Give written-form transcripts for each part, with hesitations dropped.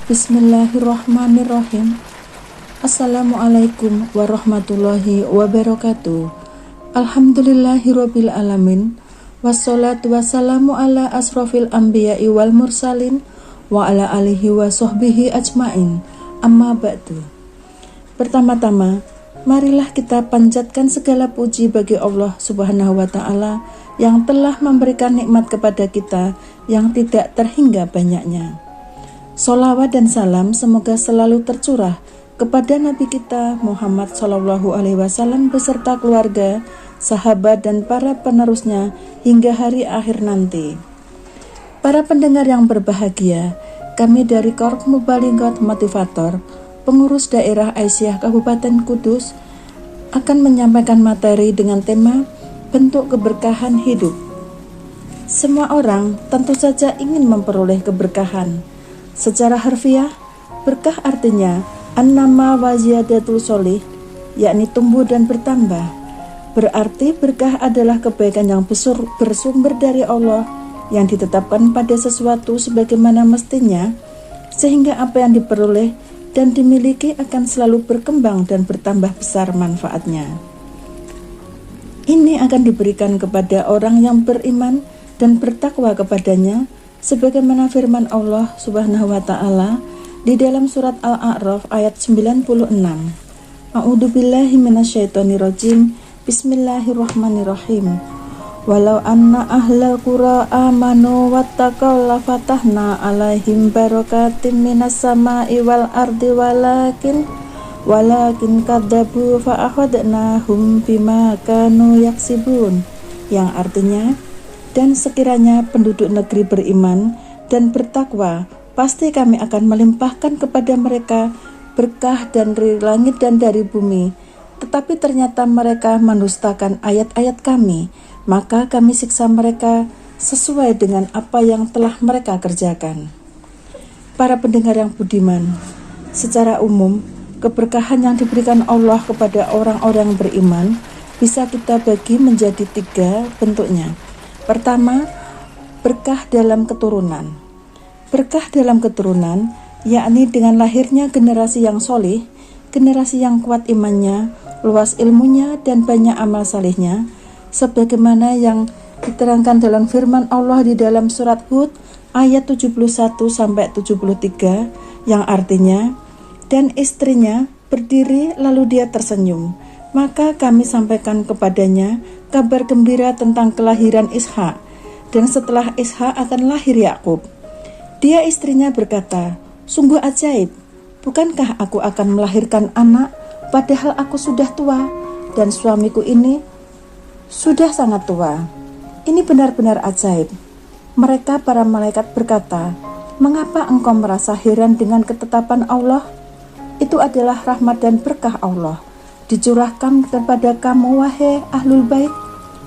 Bismillahirrahmanirrahim. Assalamualaikum warahmatullahi wabarakatuh. Alhamdulillahirabbil alamin. Wassalatu wassalamu ala asrofil anbiya'i wal mursalin wa ala alihi wa sahbihi ajmain. Amma ba'du. Pertama-tama, marilah kita panjatkan segala puji bagi Allah Subhanahu wa taala yang telah memberikan nikmat kepada kita yang tidak terhingga banyaknya. Sholawat dan salam semoga selalu tercurah kepada Nabi kita Muhammad SAW beserta keluarga, sahabat dan para penerusnya hingga hari akhir nanti. Para pendengar yang berbahagia, kami dari Korps Mubalighat Motivator, pengurus daerah Aisyah Kabupaten Kudus akan menyampaikan materi dengan tema bentuk keberkahan hidup. Semua orang tentu saja ingin memperoleh keberkahan. Secara harfiah, berkah artinya an-nama wa ziyadatul sholih, yakni tumbuh dan bertambah. Berarti berkah adalah kebaikan yang bersumber dari Allah yang ditetapkan pada sesuatu sebagaimana mestinya, sehingga apa yang diperoleh dan dimiliki akan selalu berkembang dan bertambah besar manfaatnya. Ini akan diberikan kepada orang yang beriman dan bertakwa kepadanya, sebagaimana firman Allah Subhanahu wa taala di dalam surat Al-A'raf ayat 96. A'udzubillahi minasyaitonirrajim. Bismillahirrahmanirrahim. Walau anna ahlal qura amanu wattaqaw la fatahna 'alaihim barakatim minas sama'i wal ardi walakin kadzabu fa akhadnahum bima kanu yaksibun, yang artinya, dan sekiranya penduduk negeri beriman dan bertakwa, pasti kami akan melimpahkan kepada mereka berkah dari langit dan dari bumi. Tetapi ternyata mereka mendustakan ayat-ayat kami, maka kami siksa mereka sesuai dengan apa yang telah mereka kerjakan. Para pendengar yang budiman, secara umum, keberkahan yang diberikan Allah kepada orang-orang beriman bisa kita bagi menjadi 3 bentuknya. Pertama, berkah dalam keturunan. Berkah dalam keturunan, yakni dengan lahirnya generasi yang solih, generasi yang kuat imannya, luas ilmunya, dan banyak amal salihnya, sebagaimana yang diterangkan dalam firman Allah di dalam surat Hud ayat 71-73, yang artinya, dan istrinya berdiri lalu dia tersenyum, maka kami sampaikan kepadanya kabar gembira tentang kelahiran Ishak, dan setelah Ishak akan lahir Yakub. Dia istrinya berkata, sungguh ajaib, bukankah aku akan melahirkan anak, padahal aku sudah tua, dan suamiku ini sudah sangat tua. Ini benar-benar ajaib. Mereka para malaikat berkata, mengapa engkau merasa heran dengan ketetapan Allah? Itu adalah rahmat dan berkah Allah dicurahkan kepada kamu, wahai ahlul bait.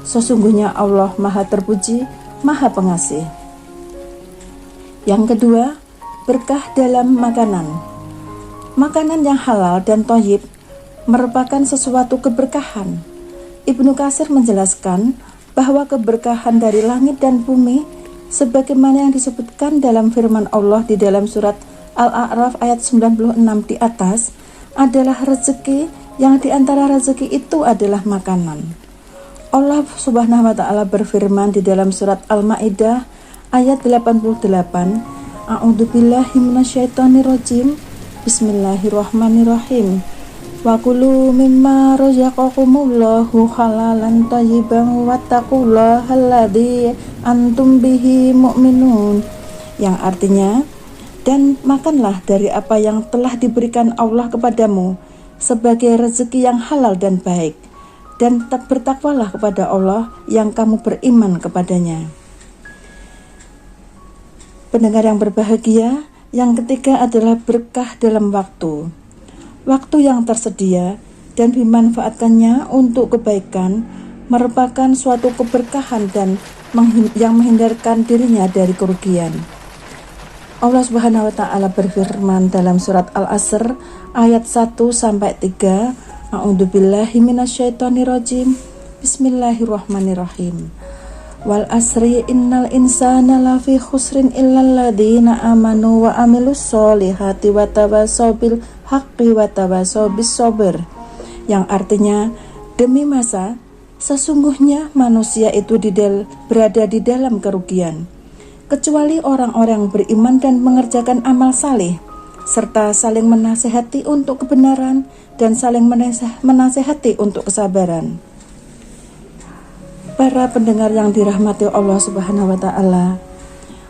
Sesungguhnya Allah maha terpuji, maha pengasih. Yang kedua, berkah dalam makanan. Makanan yang halal dan thayyib merupakan sesuatu keberkahan. Ibnu Katsir menjelaskan bahwa keberkahan dari langit dan bumi, sebagaimana yang disebutkan dalam firman Allah di dalam surat Al-A'raf ayat 96 di atas, adalah rezeki, yang diantara rezeki itu adalah makanan. Allah Subhanahu wa taala berfirman di dalam surat Al-Maidah ayat 88, A'udzubillahi minasyaitonirrajim. Bismillahirrahmanirrahim. Wa kulu mimma razaqakumullahu halalan thayyiban wattaqullaha alladzi antum bihi mu'minun, yang artinya, dan makanlah dari apa yang telah diberikan Allah kepadamu sebagai rezeki yang halal dan baik, dan bertakwalah kepada Allah yang kamu beriman kepadanya. Pendengar yang berbahagia, yang ketiga adalah berkah dalam waktu. Waktu yang tersedia dan dimanfaatkannya untuk kebaikan merupakan suatu keberkahan dan yang menghindarkan dirinya dari kerugian. Allah Subhanahu wa taala berfirman dalam surat Al-Asr ayat 1-3, A'udzubillahi minasyaitonirrajim. Bismillahirrahmanirrahim. Wal asri innal insana lafi khusrin illal ladzina amanu wa amilus solihati wa tawasaw bil haqqi wa tawasaw bis sabr. Yang artinya, demi masa, sesungguhnya manusia itu berada di dalam kerugian, kecuali orang-orang beriman dan mengerjakan amal saleh, serta saling menasehati untuk kebenaran dan saling menasehati untuk kesabaran. Para pendengar yang dirahmati Allah Subhanahu wa Ta'ala,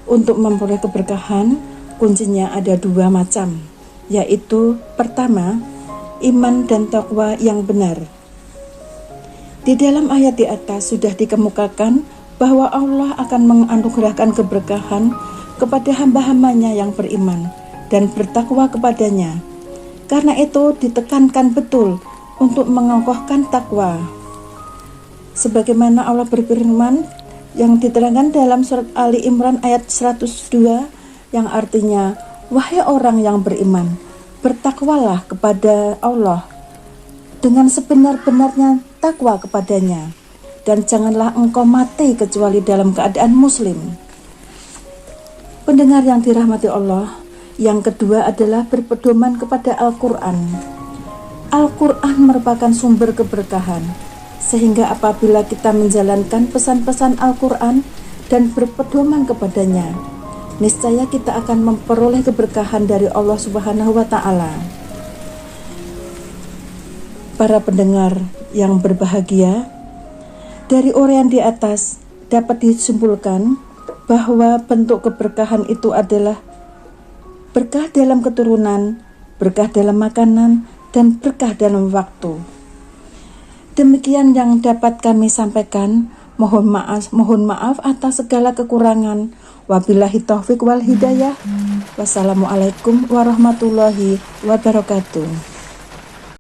untuk memperoleh keberkahan, kuncinya ada 2 macam, yaitu pertama, iman dan takwa yang benar. Di dalam ayat di atas sudah dikemukakan bahwa Allah akan menganugerahkan keberkahan kepada hamba-hambanya yang beriman dan bertakwa kepadanya. Karena itu ditekankan betul untuk mengokohkan takwa. Sebagaimana Allah berfirman yang diterangkan dalam surat Ali Imran ayat 102 yang artinya, wahai orang yang beriman, bertakwalah kepada Allah dengan sebenar-benarnya takwa kepadanya, dan janganlah engkau mati kecuali dalam keadaan muslim. Pendengar yang dirahmati Allah, yang kedua adalah berpedoman kepada Al-Quran. Al-Quran merupakan sumber keberkahan, sehingga apabila kita menjalankan pesan-pesan Al-Quran dan berpedoman kepadanya, niscaya kita akan memperoleh keberkahan dari Allah Subhanahu wa Ta'ala. Para pendengar yang berbahagia, dari uraian di atas dapat disimpulkan bahwa bentuk keberkahan itu adalah berkah dalam keturunan, berkah dalam makanan, dan berkah dalam waktu. Demikian yang dapat kami sampaikan. Mohon maaf atas segala kekurangan. Wabillahi taufik wal hidayah. Wassalamualaikum warahmatullahi wabarakatuh.